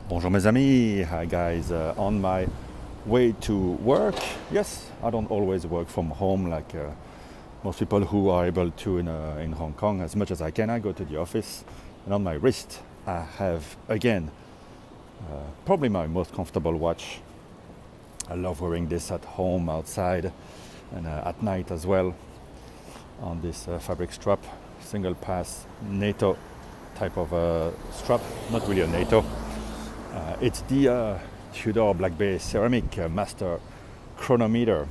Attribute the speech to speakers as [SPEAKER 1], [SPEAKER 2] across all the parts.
[SPEAKER 1] Bonjour mes amis, hi guys, on my way to work. Yes, I don't always work from home like most people who are able to in Hong Kong. As much as I can, I go to the office, and on my wrist I have again probably my most comfortable watch. I love wearing this at home, outside, and at night as well, on this fabric strap, single pass NATO type of strap, not really a NATO. It's the Tudor Black Bay Ceramic Master Chronometer,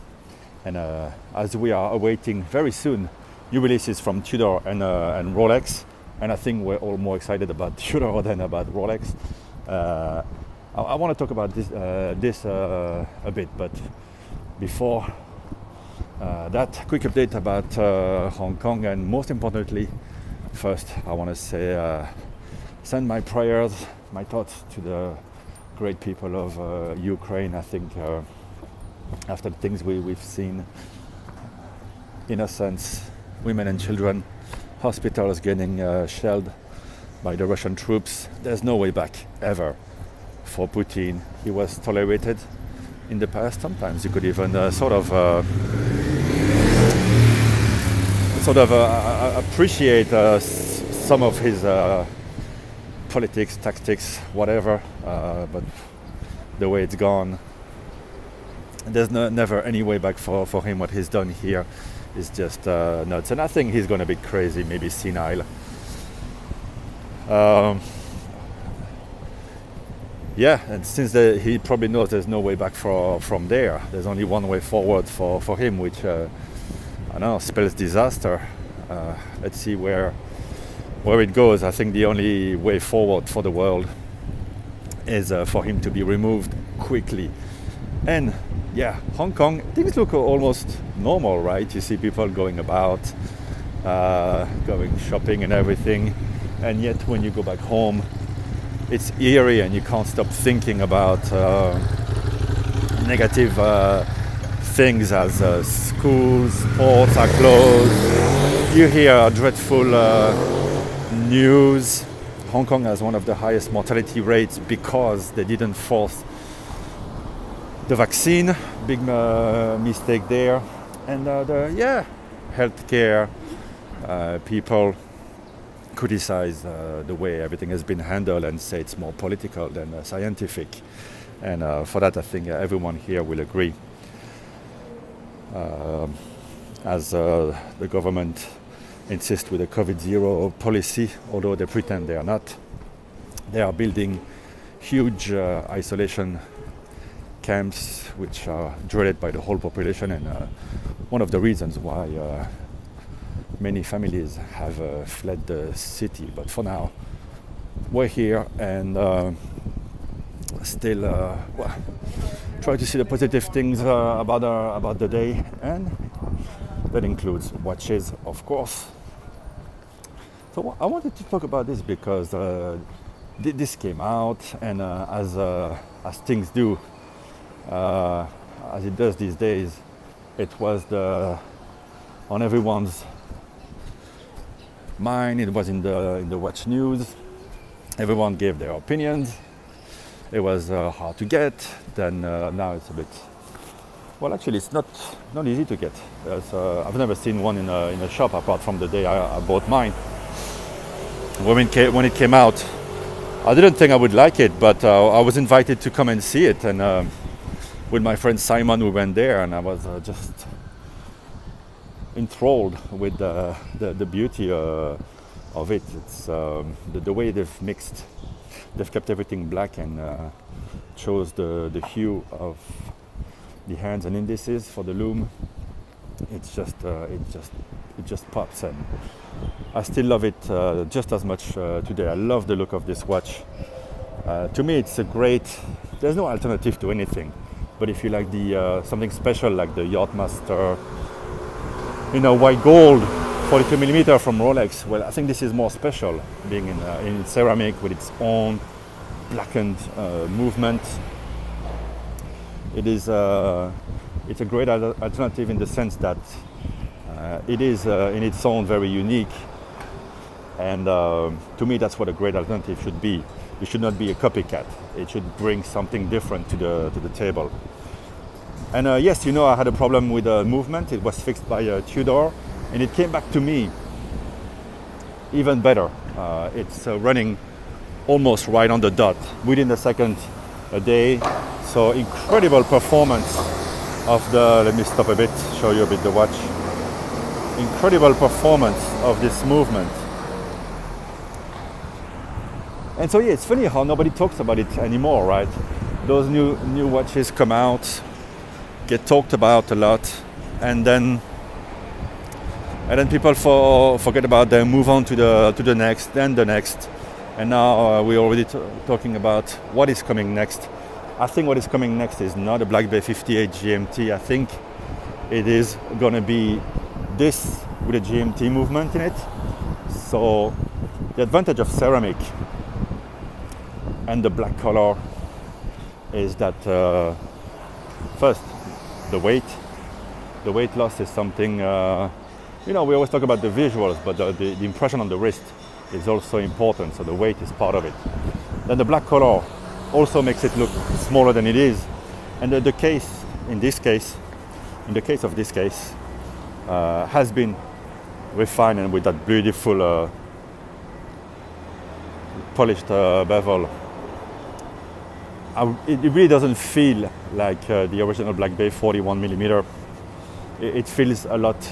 [SPEAKER 1] and as we are awaiting very soon new releases from Tudor and Rolex, and I think we're all more excited about Tudor than about Rolex. I want to talk about this a bit, but before that, quick update about Hong Kong, and most importantly, first I want to say send my prayers, my thoughts to the great people of Ukraine. I think after the things we've seen, innocents, women and children, hospitals getting shelled by the Russian troops, there's no way back ever for Putin. He was tolerated in the past. Sometimes you could even appreciate some of his politics, tactics, whatever, but the way it's gone, there's never any way back for him. What he's done here is just nuts, and I think he's going to be crazy, maybe senile. Yeah, and since he probably knows there's no way back from there, there's only one way forward for him, which I don't know, spells disaster. Let's see where it goes. I think the only way forward for the world is for him to be removed quickly. And yeah, Hong Kong, things look almost normal, right? You see people going about, going shopping and everything, and yet when you go back home, it's eerie, and you can't stop thinking about negative things as schools, sports are closed. You hear dreadful news. Hong Kong has one of the highest mortality rates because they didn't force the vaccine. Big mistake there. And healthcare people criticize the way everything has been handled and say it's more political than scientific. And for that, I think everyone here will agree. As the government insist with a COVID-0 policy, although they pretend they are not. They are building huge isolation camps, which are dreaded by the whole population, and one of the reasons why many families have fled the city. But for now, we're here, and still try to see the positive things about the day, and that includes watches, of course. So I wanted to talk about this because this came out, and as things do, as it does these days, it was on everyone's mind. It was in the watch news. Everyone gave their opinions. It was hard to get. Then now it's a bit. Well, actually, it's not easy to get. I've never seen one in a shop apart from the day I bought mine. When it came out, I didn't think I would like it, but I was invited to come and see it, and with my friend Simon, we went there, and I was just enthralled with the beauty of it. It's the way they've kept everything black and chose the hue of the hands and indices for the loom. It just pops, and I still love it just as much today. I love the look of this watch. To me, it's a great. There's no alternative to anything. But if you like the something special like the Yachtmaster, white gold, 42mm from Rolex, well, I think this is more special, being in ceramic with its own blackened movement. It's a great alternative in the sense that it is in its own very unique, and to me that's what a great alternative should be. You should not be a copycat. It should bring something different to the table. And yes, you know, I had a problem with the movement. It was fixed by Tudor, and it came back to me even better. It's running almost right on the dot within a second a day. So incredible performance of the, let me stop a bit, show you a bit the watch. Incredible performance of this movement. And so yeah, it's funny how nobody talks about it anymore, right? Those new watches come out, get talked about a lot, and then people forget about them, move on to the next, then the next, and now we're already talking about what is coming next. I think what is coming next is not a Black Bay 58 GMT. I think it is gonna be this with a GMT movement in it. So the advantage of ceramic and the black color is that first, the weight loss is something, you know, we always talk about the visuals, but the impression on the wrist is also important, so the weight is part of it. Then the black color also makes it look smaller than it is, and the case, in the case of this case, has been refined, and with that beautiful polished bevel. It really doesn't feel like the original Black Bay 41mm. It feels a lot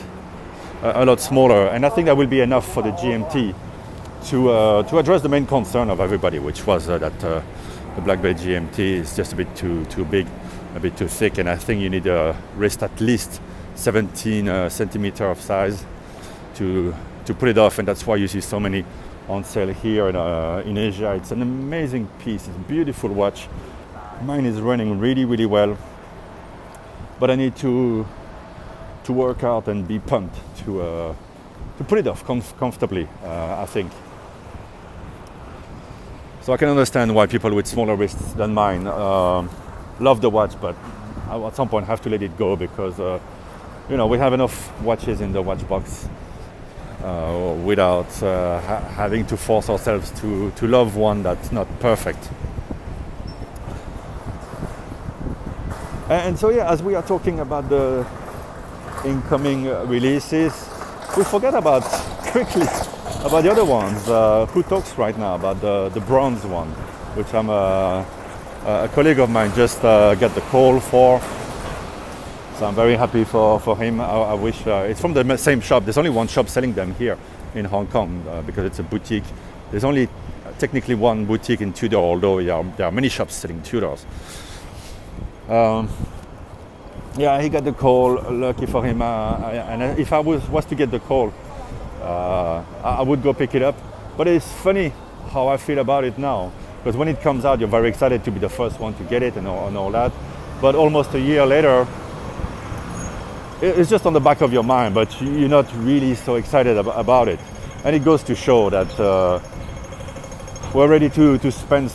[SPEAKER 1] smaller, and I think that will be enough for the GMT to address the main concern of everybody, which was that the Black Bay GMT is just a bit too big, a bit too thick, and I think you need a wrist at least 17 centimeter of size to put it off, and that's why you see so many on sale here in Asia. It's an amazing piece. It's a beautiful watch. Mine is running really well, but I need to work out and be pumped to put it off comfortably, I think. So I can understand why people with smaller wrists than mine love the watch, but I at some point have to let it go, because you know, we have enough watches in the watch box without having to force ourselves to love one that's not perfect. And so yeah, as we are talking about the incoming releases, we forget quickly about the other ones. Who talks right now about the bronze one, which I'm a colleague of mine just got the call for. So I'm very happy for him. I wish it's from the same shop. There's only one shop selling them here in Hong Kong because it's a boutique. There's only technically one boutique in Tudor, although there are many shops selling Tudors. Yeah, he got the call. Lucky for him. And if I was to get the call, I would go pick it up. But it's funny how I feel about it now, because when it comes out, you're very excited to be the first one to get it and all that. But almost a year later, it's just on the back of your mind, but you're not really so excited about it. And it goes to show that we're ready to spend,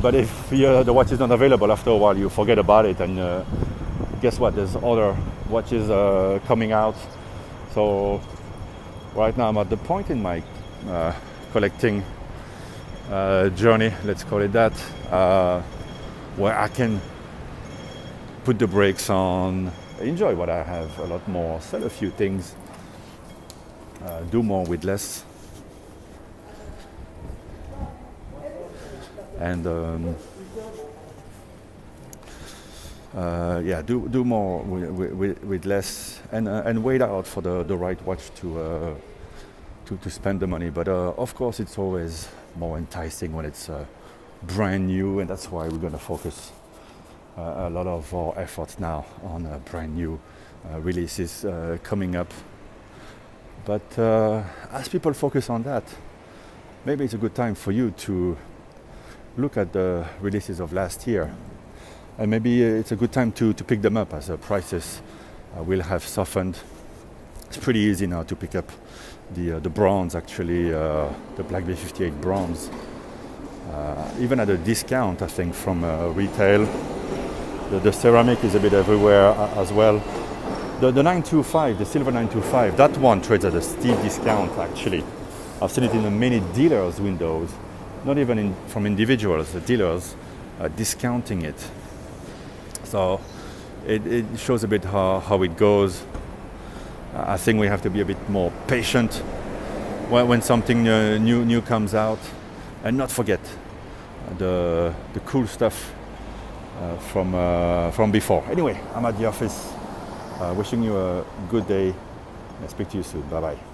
[SPEAKER 1] but if the watch is not available, after a while you forget about it, and guess what, there's other watches coming out. So right now I'm at the point in my collecting journey, let's call it that, where I can put the brakes on, enjoy what I have a lot more, sell a few things, do more with less, and yeah, do more with less, and wait out for the right watch to spend the money. But of course, it's always more enticing when it's brand new, and that's why we're going to focus a lot of our efforts now on brand new releases coming up. But as people focus on that, maybe it's a good time for you to look at the releases of last year, and maybe it's a good time to pick them up, as the prices will have softened. It's pretty easy now to pick up the bronze, actually, the Black Bay 58 bronze, even at a discount, I think, from retail. The ceramic is a bit everywhere as well. The 925, the silver 925, that one trades at a steep discount, actually. I've seen it in the many dealers' windows not even from individuals, the dealers, discounting it. So it shows a bit how it goes. I think we have to be a bit more patient when something new comes out, and not forget the cool stuff from before. Anyway, I'm at the office. Wishing you a good day. I'll speak to you soon. Bye bye.